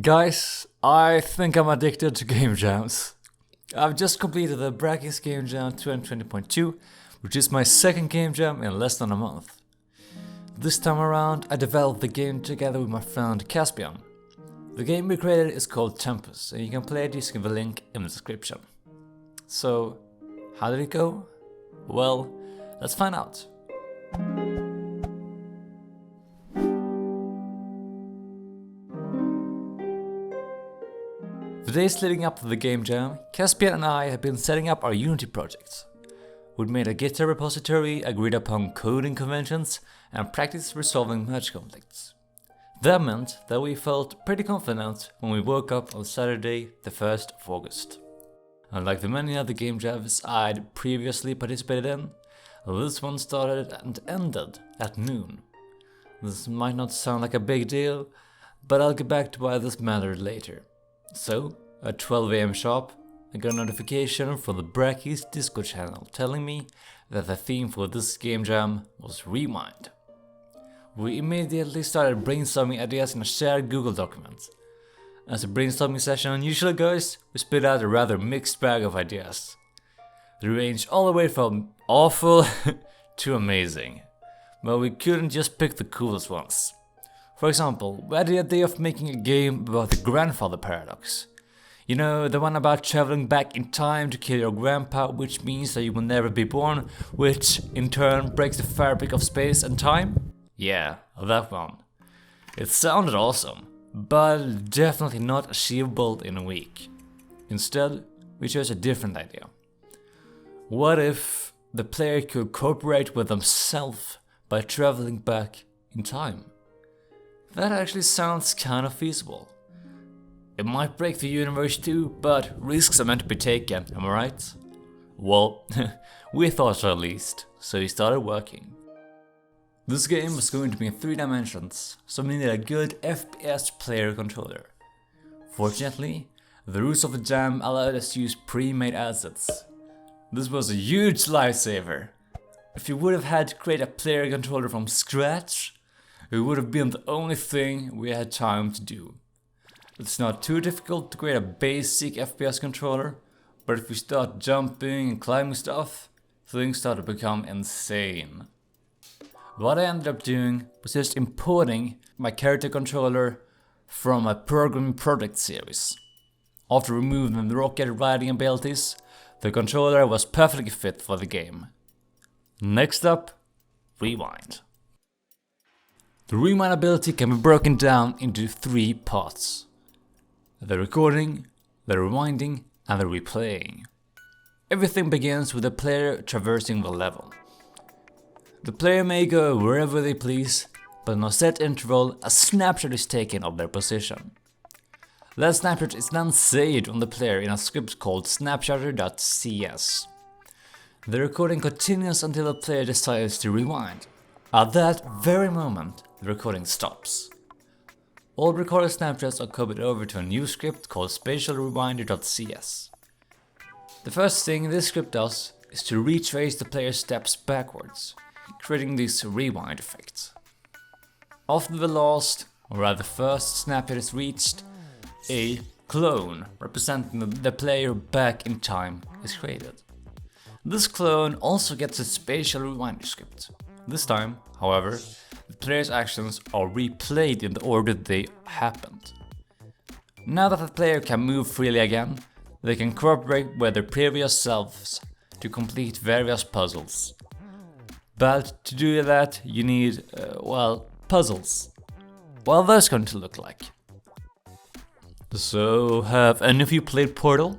Guys, I think I'm addicted to game jams. I've just completed the Brackeys Game Jam 2020.2, which is my second game jam in less than a month. This time around, I developed the game together with my friend Kaspian. The game we created is called Tempus, and you can play it using the link in the description. So, how did it go? Well, let's find out. The days leading up to the game jam, Kaspian and I have been setting up our Unity project. We'd made a GitHub repository, agreed upon coding conventions, and practiced resolving merge conflicts. That meant that we felt pretty confident when we woke up on Saturday, the 1st of August. Unlike the many other game jams I'd previously participated in, this one started and ended at noon. This might not sound like a big deal, but I'll get back to why this mattered later. So, at 12 AM sharp, I got a notification from the Brackeys Discord channel telling me that the theme for this game jam was Rewind. We immediately started brainstorming ideas in a shared Google document. As a brainstorming session usually goes, we spit out a rather mixed bag of ideas. They ranged all the way from awful to amazing, but we couldn't just pick the coolest ones. For example, we had the idea of making a game about the grandfather paradox. You know, the one about traveling back in time to kill your grandpa, which means that you will never be born, which in turn breaks the fabric of space and time? Yeah, that one. It sounded awesome, but definitely not achievable in a week. Instead, we chose a different idea. What if the player could cooperate with themselves by traveling back in time? That actually sounds kind of feasible. It might break the universe too, but risks are meant to be taken, am I right? Well, we thought so at least, so we started working. This game was going to be in 3 dimensions, so we needed a good FPS player controller. Fortunately, the rules of the jam allowed us to use pre-made assets. This was a huge lifesaver. If you would have had to create a player controller from scratch, it would have been the only thing we had time to do. It's not too difficult to create a basic FPS controller, but if we start jumping and climbing stuff, things start to become insane. What I ended up doing was just importing my character controller from a programming project series. After removing the rocket riding abilities, the controller was perfectly fit for the game. Next up, Rewind. The rewind ability can be broken down into 3 parts. The recording, the rewinding, and the replaying. Everything begins with the player traversing the level. The player may go wherever they please, but in a set interval, a snapshot is taken of their position. That snapshot is then saved on the player in a script called snapshotter.cs. The recording continues until the player decides to rewind. At that very moment, the recording stops. All recorded snapshots are copied over to a new script called spatialrewinder.cs. The first thing this script does is to retrace the player's steps backwards, creating this rewind effect. After the last, or rather first snapshot is reached, a clone representing the player back in time is created. This clone also gets a spatial rewinder script. This time, however, the player's actions are replayed in the order they happened. Now that the player can move freely again, they can cooperate with their previous selves to complete various puzzles. But to do that, you need, puzzles. What are those going to look like? So, have any of you played Portal?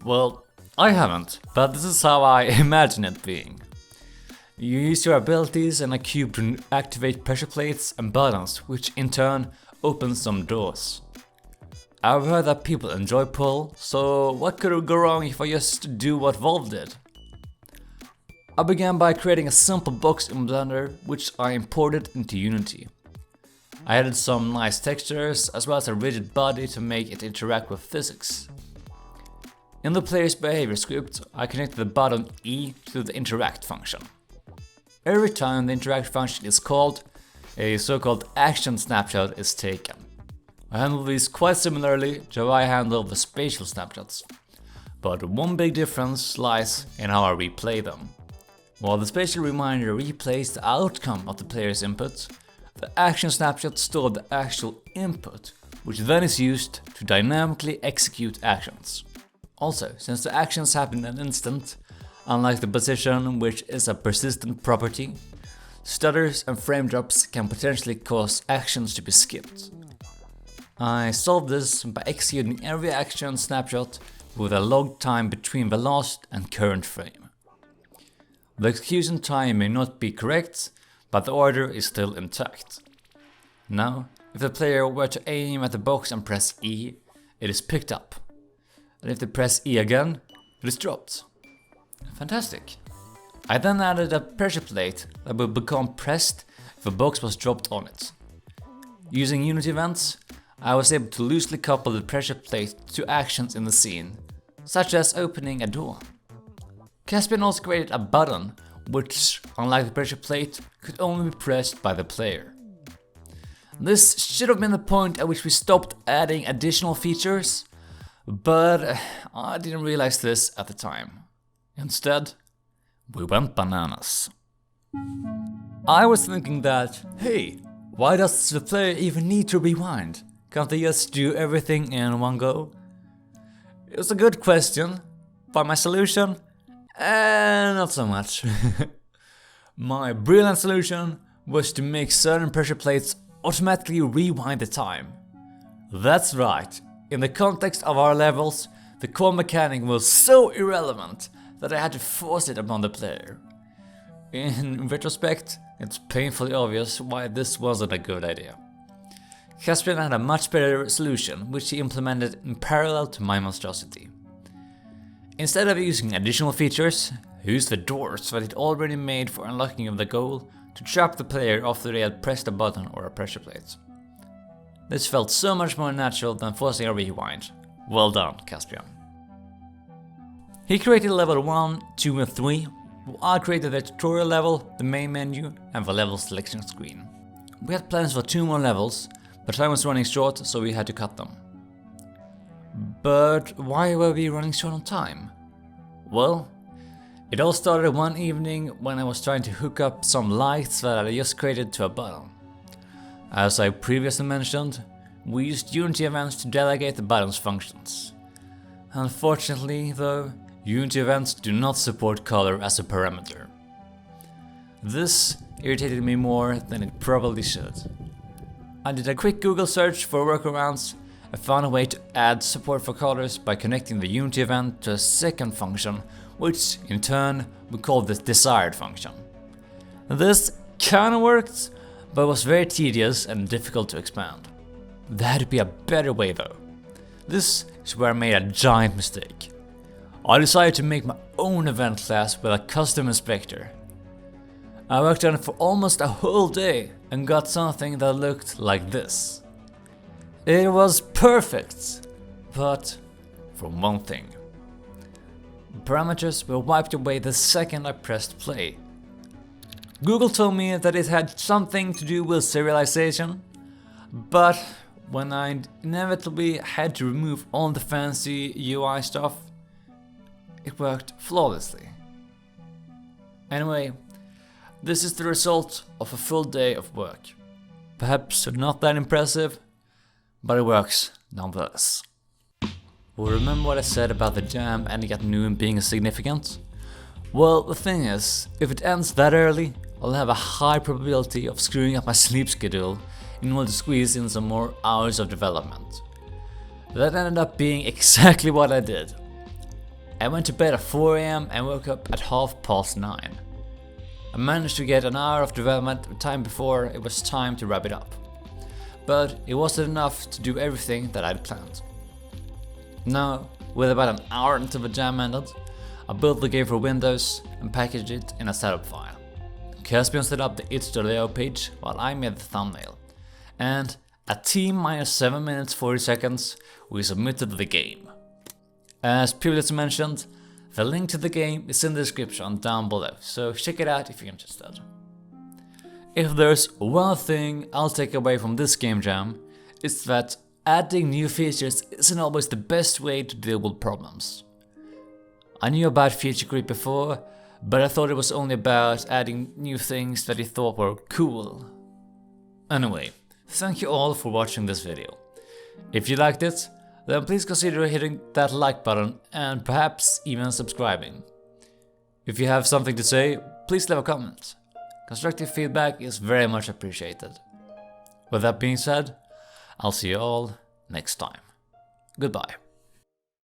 Well, I haven't, but this is how I imagine it being. You use your abilities and a cube to activate pressure plates and buttons, which in turn opens some doors. I've heard that people enjoy Portal, so what could go wrong if I just do what Valve did? I began by creating a simple box in Blender, which I imported into Unity. I added some nice textures as well as a rigid body to make it interact with physics. In the player's behavior script, I connected the button E to the interact function. Every time the interact function is called, a so-called action snapshot is taken. I handle these quite similarly to how I handle the spatial snapshots. But one big difference lies in how I replay them. While the spatial reminder replays the outcome of the player's input, the action snapshot stores the actual input, which then is used to dynamically execute actions. Also, since the actions happen in an instant, unlike the position, which is a persistent property, stutters and frame drops can potentially cause actions to be skipped. I solved this by executing every action snapshot with a log time between the last and current frame. The execution time may not be correct, but the order is still intact. Now, if the player were to aim at the box and press E, it is picked up. And if they press E again, it is dropped. Fantastic. I then added a pressure plate that would become pressed if a box was dropped on it. Using Unity events, I was able to loosely couple the pressure plate to actions in the scene, such as opening a door. Kaspian also created a button, which, unlike the pressure plate, could only be pressed by the player. This should have been the point at which we stopped adding additional features, but I didn't realize this at the time. Instead, we went bananas. I was thinking that, hey, why does the player even need to rewind? Can't they just do everything in one go? It was a good question, but my solution? Not so much. My brilliant solution was to make certain pressure plates automatically rewind the time. That's right, in the context of our levels, the core mechanic was so irrelevant that I had to force it upon the player. In retrospect, it's painfully obvious why this wasn't a good idea. Kaspian had a much better solution, which he implemented in parallel to my monstrosity. Instead of using additional features, he used the doors that he'd already made for unlocking of the goal to trap the player after they had pressed a button or a pressure plate. This felt so much more natural than forcing a rewind. Well done, Kaspian. He created level 1, 2 and 3, while I created the tutorial level, the main menu and the level selection screen. We had plans for 2 more levels, but time was running short, so we had to cut them. But why were we running short on time? Well, it all started one evening when I was trying to hook up some lights that I just created to a button. As I previously mentioned, we used Unity events to delegate the button's functions. Unfortunately though, Unity events do not support color as a parameter. This irritated me more than it probably should. I did a quick Google search for workarounds and found a way to add support for colors by connecting the Unity event to a second function, which in turn we called the desired function. This kinda worked, but was very tedious and difficult to expand. There had to be a better way though. This is where I made a giant mistake. I decided to make my own event class with a custom inspector. I worked on it for almost a whole day and got something that looked like this. It was perfect, but for one thing. Parameters were wiped away the second I pressed play. Google told me that it had something to do with serialization, but when I inevitably had to remove all the fancy UI stuff, it worked flawlessly. Anyway, this is the result of a full day of work. Perhaps not that impressive, but it works nonetheless. Well, remember what I said about the jam ending at noon being significant? Well, the thing is, if it ends that early, I'll have a high probability of screwing up my sleep schedule in order to squeeze in some more hours of development. That ended up being exactly what I did. I went to bed at 4 AM and woke up at 9:30. I managed to get an hour of development time before it was time to wrap it up. But it wasn't enough to do everything that I'd planned. Now, with about an hour until the jam ended, I built the game for Windows and packaged it in a setup file. Kaspian set up the itch.io page while I made the thumbnail. And at T-7 minutes 40 seconds, we submitted the game. As previously mentioned, the link to the game is in the description down below, so check it out if you're interested. If there's one thing I'll take away from this game jam, it's that adding new features isn't always the best way to deal with problems. I knew about feature creep before, but I thought it was only about adding new things that you thought were cool. Anyway, thank you all for watching this video. If you liked it, then please consider hitting that like button and perhaps even subscribing. If you have something to say, please leave a comment. Constructive feedback is very much appreciated. With that being said, I'll see you all next time. Goodbye.